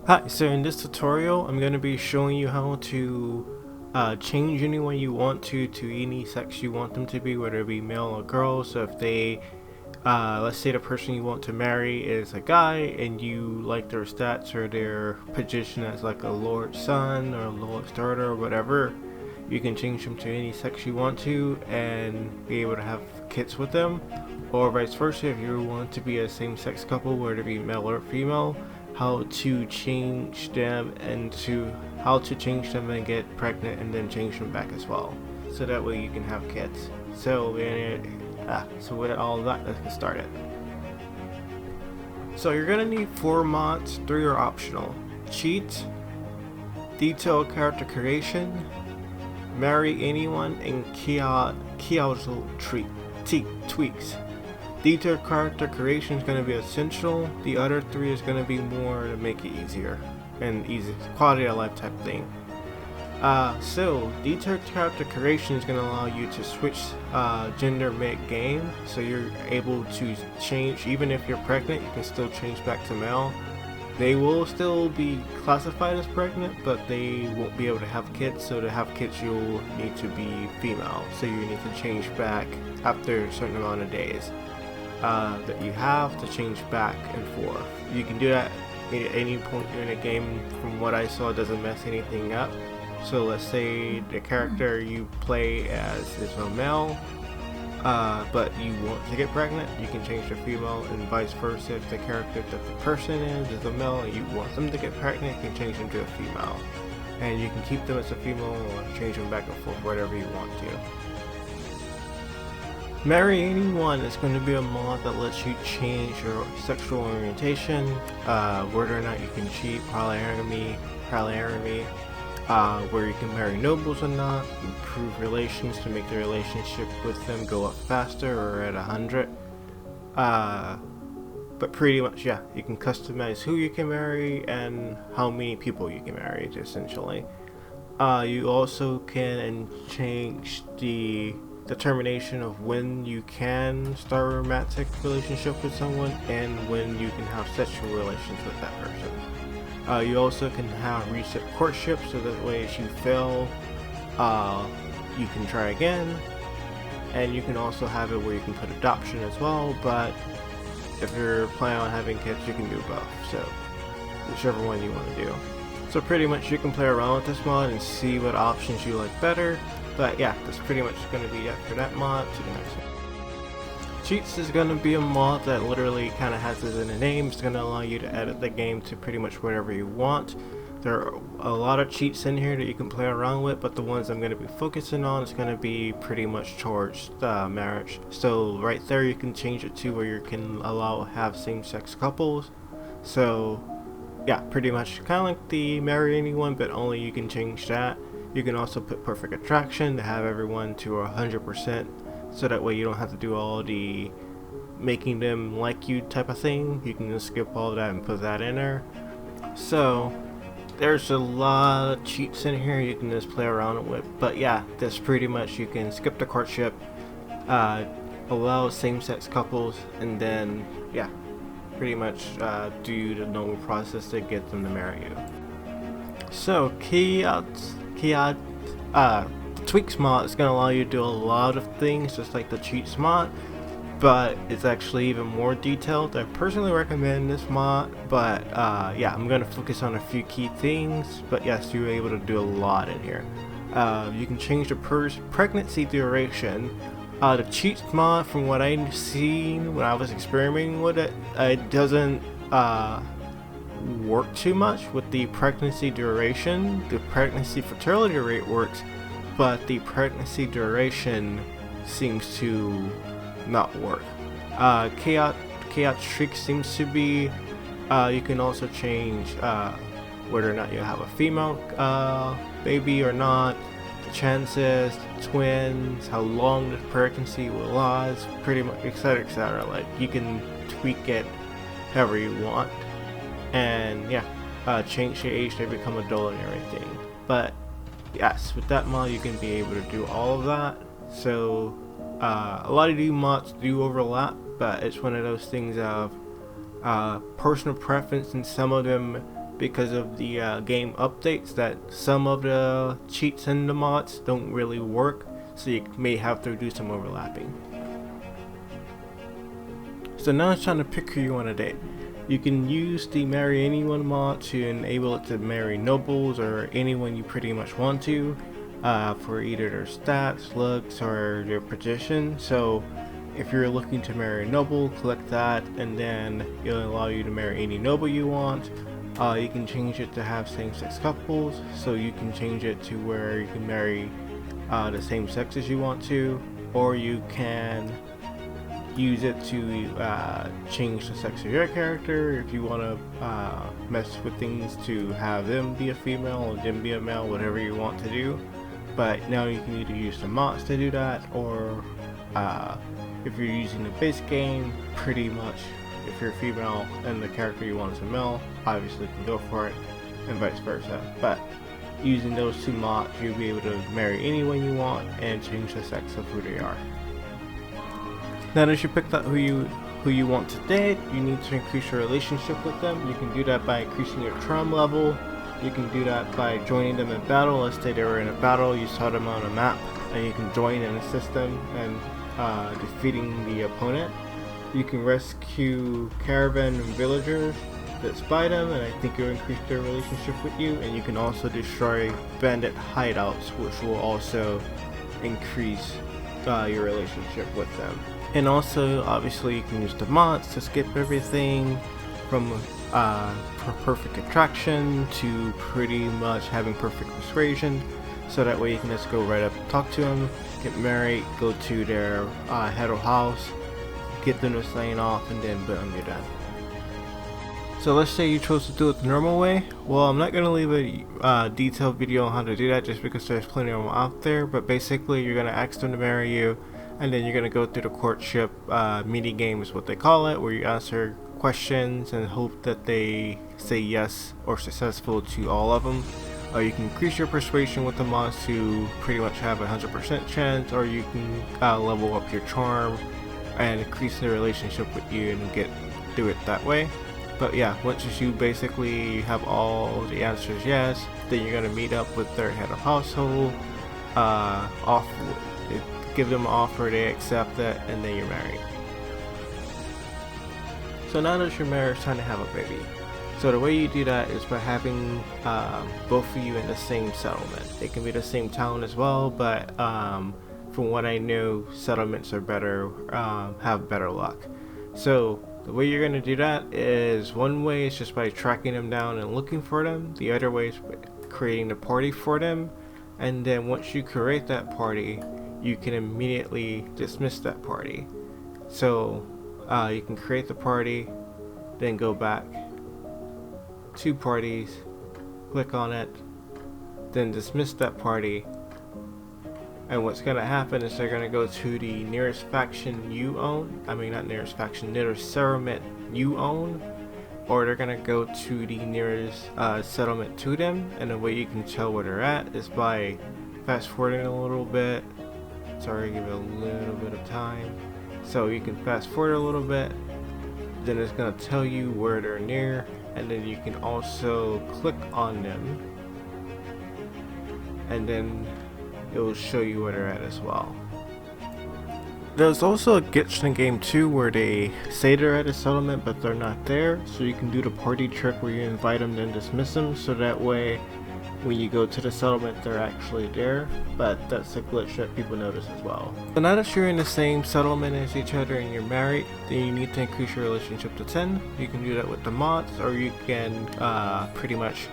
Hi, so in this tutorial I'm going to be showing you how to change anyone you want to any sex you want them to be, whether it be male or girl. So if they, let's say the person you want to marry is a guy and you like their stats or their position as like a lord's son or a lord's daughter or whatever, you can change them to any sex you want to and be able to have kids with them. Or vice versa, if you want to be a same-sex couple, whether it be male or female, how to change them and and get pregnant and then change them back as well, so that way you can have kids. So with all that, let's get started. So you're gonna need 4 mods. 3 are optional: cheat, detailed character creation, marry anyone, and Kaoses tweaks. Detailed character creation is going to be essential. The other 3 is going to be more to make it easier and quality of life type thing. So detailed character creation is going to allow you to switch gender mid-game, so you're able to change. Even if you're pregnant, you can still change back to male. They will still be classified as pregnant, but they won't be able to have kids. So to have kids, you'll need to be female, so you need to change back after a certain amount of days. That you have to change back and forth. You can do that at any point during the game. From what I saw, it doesn't mess anything up. So let's say the character you play as is a male, but you want to get pregnant, you can change to female, and vice versa. If the character that the person is a male and you want them to get pregnant, you can change them to a female. And you can keep them as a female or change them back and forth, whatever you want to. Marry anyone is going to be a mod that lets you change your sexual orientation, whether or not you can cheat, polyamory, where you can marry nobles or not, improve relations to make the relationship with them go up faster or at 100. But pretty much, yeah, you can customize who you can marry and how many people you can marry, essentially. You also can change the determination of when you can start a romantic relationship with someone and when you can have sexual relations with that person. You also can have reset courtship, so that way if you fail, you can try again. And you can also have it where you can put adoption as well, but if you're planning on having kids, you can do both, so whichever one you want to do. So pretty much you can play around with this mod and see what options you like better. But yeah, that's pretty much going to be it for that mod. To the next one. Cheats is going to be a mod that literally kind of has it in the name. It's going to allow you to edit the game to pretty much whatever you want. There are a lot of cheats in here that you can play around with, but the ones I'm going to be focusing on is going to be pretty much towards marriage. So right there you can change it to where you can have same-sex couples. So yeah, pretty much kind of like the marry anyone, but only you can change that. You can also put perfect attraction to have everyone to 100%, so that way you don't have to do all the making them like you type of thing. You can just skip all that and put that in there. So there's a lot of cheats in here you can just play around with, but yeah, that's pretty much, you can skip the courtship, allow same-sex couples, and then yeah, pretty much do the normal process to get them to marry you. So tweaks mod is going to allow you to do a lot of things just like the cheats mod, but it's actually even more detailed. I personally recommend this mod, but yeah, I'm going to focus on a few key things. But yes, you're able to do a lot in here. You can change the pregnancy duration. The cheats mod, from what I've seen when I was experimenting with it, it doesn't work too much with the pregnancy duration. The pregnancy fertility rate works, but the pregnancy duration seems to not work. Chaos Trick seems to be, you can also change whether or not you have a female baby or not, the chances, twins, how long the pregnancy will last, pretty much, etc, etc. Like, you can tweak it however you want, and yeah, change the age, they become adult and everything. But yes, with that mod you can be able to do all of that. So a lot of these mods do overlap, but it's one of those things of personal preference, and some of them because of the game updates that some of the cheats and the mods don't really work, so you may have to do some overlapping. So now it's time to pick who you want to date. You can use the marry anyone mod to enable it to marry nobles or anyone you pretty much want to, for either their stats, looks, or their position. So if you're looking to marry a noble, click that, and then it'll allow you to marry any noble you want. You can change it to have same-sex couples, so you can change it to where you can marry the same sex as you want to, or you can use it to change the sex of your character if you want to mess with things to have them be a female or them be a male, whatever you want to do. But now you can either use the mods to do that, or if you're using the base game, pretty much if you're female and the character you want is a male, obviously you can go for it, and vice versa. But using those two mods, you'll be able to marry anyone you want and change the sex of who they are. Now that you picked out who you want to date, you need to increase your relationship with them. You can do that by increasing your charm level. You can do that by joining them in battle. Let's say they were in a battle, you saw them on a map, and you can join and assist them and defeating the opponent. You can rescue caravan and villagers that spy them, and I think it'll increase their relationship with you. And you can also destroy bandit hideouts, which will also increase your relationship with them. And also, obviously, you can use the mods to skip everything from perfect attraction to pretty much having perfect persuasion, so that way you can just go right up, talk to them, get married, go to their head of house, get them to sign off, and then boom, you're done. So let's say you chose to do it the normal way. Well, I'm not going to leave a detailed video on how to do that just because there's plenty of them out there, but basically you're going to ask them to marry you, and then you're going to go through the courtship mini game is what they call it, where you answer questions and hope that they say yes or successful to all of them. Or you can increase your persuasion with the mods to pretty much have a 100% chance, or you can level up your charm and increase the relationship with you and do it that way. But yeah, once you basically have all the answers yes, then you're going to meet up with their head of household, give them an offer, they accept it, and then you're married. So now that you're married, it's time to have a baby. So the way you do that is by having both of you in the same settlement. They can be the same town as well, but from what I know, settlements are better, have better luck. So the way you're going to do that is, one way is just by tracking them down and looking for them. The other way is creating a party for them. And then once you create that party, you can immediately dismiss that party. So you can create the party, then go back to parties, click on it, then dismiss that party. And what's going to happen is they're going to go to the nearest faction you own. I mean, not nearest faction, nearest settlement you own. Or they're going to go to the nearest settlement to them. And the way you can tell where they're at is by fast forwarding a little bit. Sorry, give it a little bit of time. So you can fast forward a little bit. Then it's going to tell you where they're near. And then you can also click on them. And then it will show you where they're at as well. There's also a glitch in the game too where they say they're at a settlement but they're not there, so you can do the party trick where you invite them then dismiss them, so that way when you go to the settlement they're actually there. But that's a glitch that people notice as well. So now that you're in the same settlement as each other and you're married, then you need to increase your relationship to 10. You can do that with the mods, or you can pretty much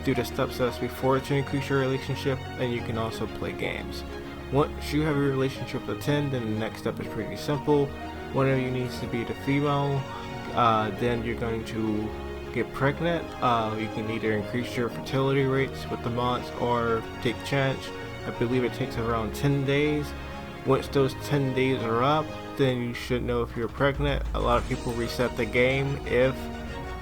do the steps as before to increase your relationship, and you can also play games. Once you have your relationship to 10, then the next step is pretty simple. One of you needs to be the female, then you're going to get pregnant. You can either increase your fertility rates with the mods or take chance. I believe it takes around 10 days. Once those 10 days are up, then you should know if you're pregnant. A lot of people reset the game if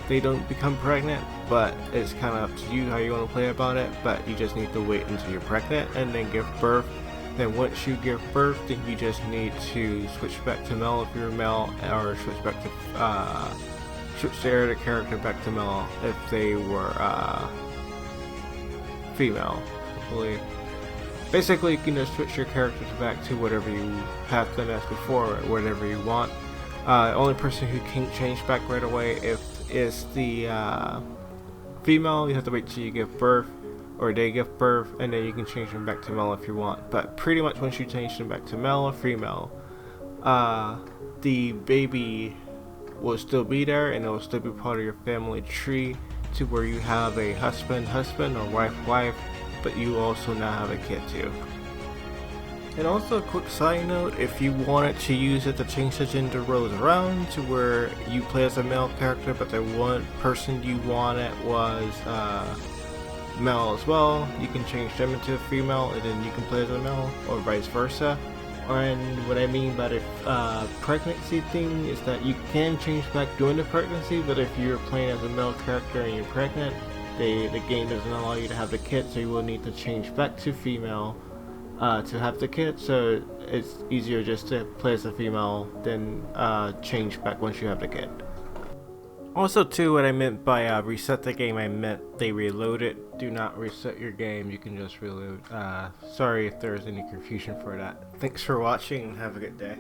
they don't become pregnant, but it's kind of up to you how you want to play about it. But you just need to wait until you're pregnant and then give birth. Then once you give birth, then you just need to switch back to male if you're male, or switch back to switch their character back to male if they were female, I believe. Basically, you can just switch your characters back to whatever you have them as before, or whatever you want. Only person who can't change back right away is the female. You have to wait till you give birth, or they give birth, and then you can change them back to male if you want. But pretty much once you change them back to male or female, the baby will still be there, and it will still be part of your family tree, to where you have a husband, or wife, but you also now have a kid too. And also a quick side note, if you wanted to use it to change the gender roles around to where you play as a male character but the one person you wanted was male as well, you can change them into a female and then you can play as a male, or vice versa. And what I mean by the pregnancy thing is that you can change back during the pregnancy, but if you're playing as a male character and you're pregnant, the game doesn't allow you to have the kid, so you will need to change back to female to have the kid. So it's easier just to play as a female than change back once you have the kid. Also too, what I meant by reset the game, I meant they reload it. Do not reset your game, you can just reload. Sorry if there's any confusion for that. Thanks for watching and have a good day.